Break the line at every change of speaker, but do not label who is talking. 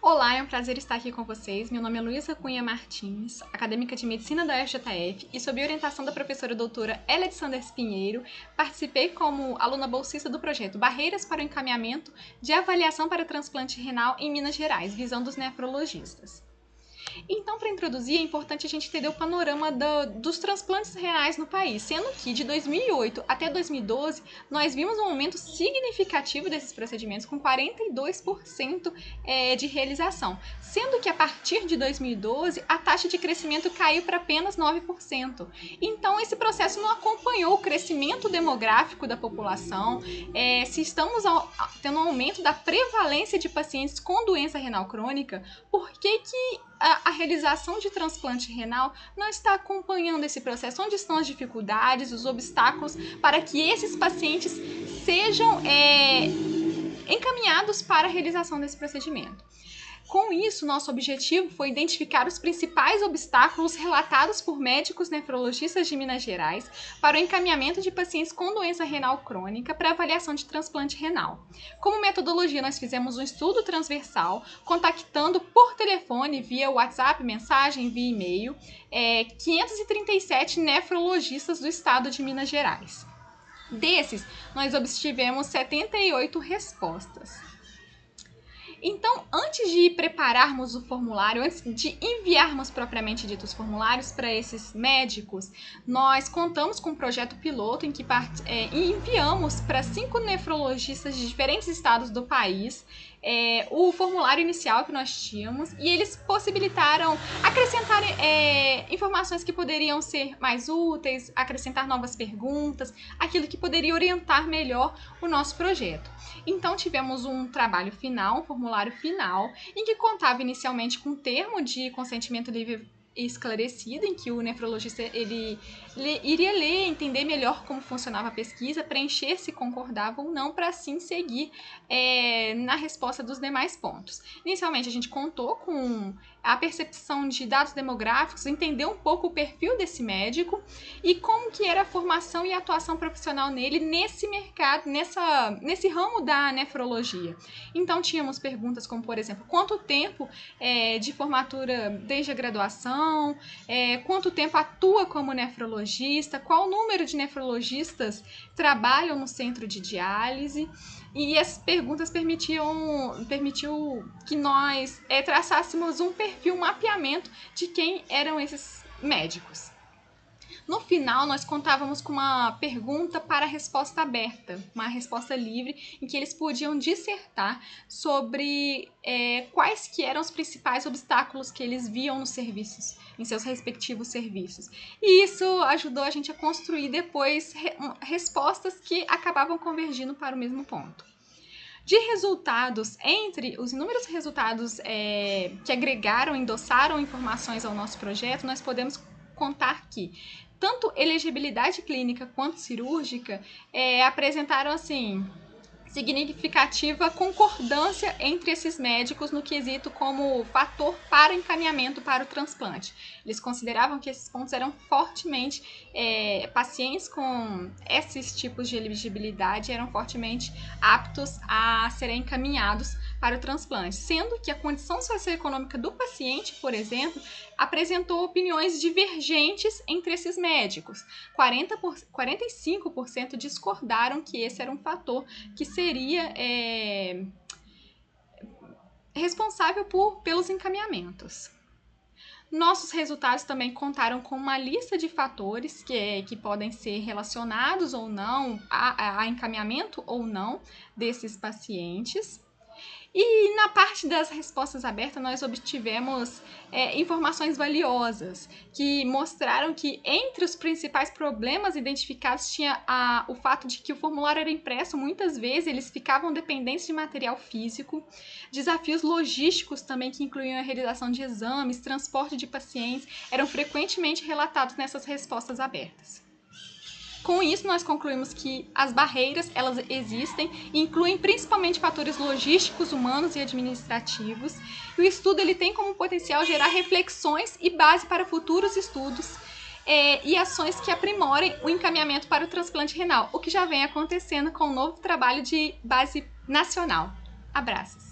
Olá, é um prazer estar aqui com vocês. Meu nome é Luísa Cunha Martins, acadêmica de Medicina da UFJF, e sob orientação da professora doutora Elia de Sanders Pinheiro, participei como aluna bolsista do projeto Barreiras para o Encaminhamento de Avaliação para Transplante Renal em Minas Gerais, visando os nefrologistas. Então, para introduzir, é importante a gente entender o panorama dos transplantes renais no país, sendo que de 2008 até 2012 nós vimos um aumento significativo desses procedimentos, com 42% de realização, sendo que a partir de 2012 a taxa de crescimento caiu para apenas 9%. Então, esse processo não acompanhou o crescimento demográfico da população. Se estamos tendo um aumento da prevalência de pacientes com doença renal crônica, por que a realização de transplante renal não está acompanhando esse processo? Onde estão as dificuldades, os obstáculos para que esses pacientes sejam encaminhados para a realização desse procedimento? Com isso, nosso objetivo foi identificar os principais obstáculos relatados por médicos nefrologistas de Minas Gerais para o encaminhamento de pacientes com doença renal crônica para avaliação de transplante renal. Como metodologia, nós fizemos um estudo transversal, contactando por telefone, via WhatsApp, mensagem, via e-mail, 537 nefrologistas do estado de Minas Gerais. Desses, nós obtivemos 78 respostas. Então, antes de prepararmos o formulário, antes de enviarmos propriamente dito os formulários para esses médicos, nós contamos com um projeto piloto em que enviamos para 5 nefrologistas de diferentes estados do país o formulário inicial que nós tínhamos, e eles possibilitaram acrescentar informações que poderiam ser mais úteis, acrescentar novas perguntas, aquilo que poderia orientar melhor o nosso projeto. Então tivemos um trabalho final, um formulário final, em que contava inicialmente com um termo de consentimento livre e esclarecido, em que o nefrologista ele iria ler, entender melhor como funcionava a pesquisa, preencher se concordava ou não, para assim seguir na resposta dos demais pontos. Inicialmente a gente contou com a percepção de dados demográficos, entender um pouco o perfil desse médico e como que era a formação e a atuação profissional nele nesse mercado, nesse ramo da nefrologia. Então tínhamos perguntas como, por exemplo, quanto tempo de formatura desde a graduação, quanto tempo atua como nefrologista, qual o número de nefrologistas trabalham no centro de diálise. E as perguntas permitiu que nós traçássemos um perfil, um mapeamento de quem eram esses médicos. No final, nós contávamos com uma pergunta para resposta aberta, uma resposta livre, em que eles podiam dissertar sobre quais que eram os principais obstáculos que eles viam nos serviços, em seus respectivos serviços. E isso ajudou a gente a construir depois respostas que acabavam convergindo para o mesmo ponto. De resultados, entre os inúmeros resultados que agregaram, endossaram informações ao nosso projeto, nós podemos contar que tanto elegibilidade clínica quanto cirúrgica apresentaram, assim, significativa concordância entre esses médicos no quesito como fator para encaminhamento para o transplante. Eles consideravam que esses pontos eram fortemente, pacientes com esses tipos de elegibilidade eram fortemente aptos a serem encaminhados para o transplante, sendo que a condição socioeconômica do paciente, por exemplo, apresentou opiniões divergentes entre esses médicos. 45% discordaram que esse era um fator que seria responsável pelos encaminhamentos. Nossos resultados também contaram com uma lista de fatores que podem ser relacionados ou não a encaminhamento ou não desses pacientes. E na parte das respostas abertas, nós obtivemos informações valiosas que mostraram que entre os principais problemas identificados tinha o fato de que o formulário era impresso, muitas vezes eles ficavam dependentes de material físico, desafios logísticos também que incluíam a realização de exames, transporte de pacientes, eram frequentemente relatados nessas respostas abertas. Com isso, nós concluímos que as barreiras, elas existem e incluem principalmente fatores logísticos, humanos e administrativos. E o estudo ele tem como potencial gerar reflexões e base para futuros estudos e ações que aprimorem o encaminhamento para o transplante renal, o que já vem acontecendo com o novo trabalho de base nacional. Abraços!